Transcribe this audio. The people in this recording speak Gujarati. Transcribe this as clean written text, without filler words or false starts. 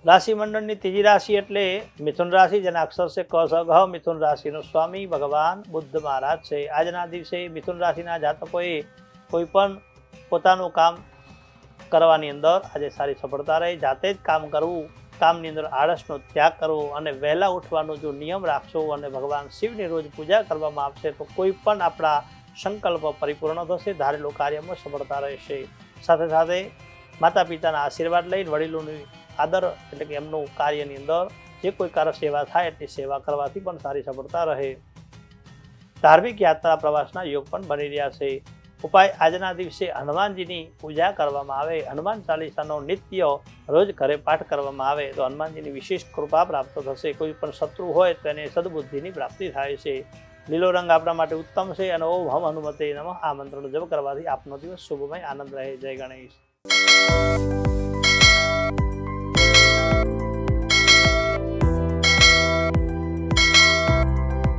રાશિ મંડળની ત્રીજી રાશિ એટલે મિથુન રાશિ, જેના અક્ષર છે ક સ ઘ. મિથુન રાશિનો સ્વામી ભગવાન બુદ્ધ મહારાજ છે. આજના દિવસે મિથુન રાશિના જાતકોએ કોઈ પણ પોતાનું કામ કરવાની અંદર આજે સારી સફળતા રહે. જાતે જ કામ કરવું, કામની અંદર આળસનો ત્યાગ કરવો અને વહેલા ઉઠવાનો જો નિયમ રાખશો અને ભગવાન શિવની રોજ પૂજા કરવામાં આવશે તો કોઈ પણ આપણા સંકલ્પ પરિપૂર્ણ થશે, ધારેલું કાર્યમાં સફળતા રહેશે. સાથે સાથે માતા પિતાના આશીર્વાદ લઈને વડીલોની આદર એટલે કે એમનું કાર્યની અંદર જે કોઈ કાર્ય સેવા થાય એટલી સેવા કરવાથી પણ સારી સફળતા રહે. ધાર્મિક યાત્રા પ્રવાસના યોગ પણ બની રહ્યા છે. ઉપાય: આજના દિવસે હનુમાનજીની પૂજા કરવામાં આવે, હનુમાન ચાલીસાનો નિત્ય રોજ ઘરે પાઠ કરવામાં આવે તો હનુમાનજીની વિશેષ કૃપા પ્રાપ્ત થશે. કોઈ પણ શત્રુ હોય તો એને સદબુદ્ધિની પ્રાપ્તિ થાય છે. લીલો રંગ આપણા માટે ઉત્તમ છે અને ઓમ હમ હનુમતે નમઃ આ મંત્રનો જપ કરવાથી આપનો દિવસ શુભમય આનંદ રહે. જય ગણેશ.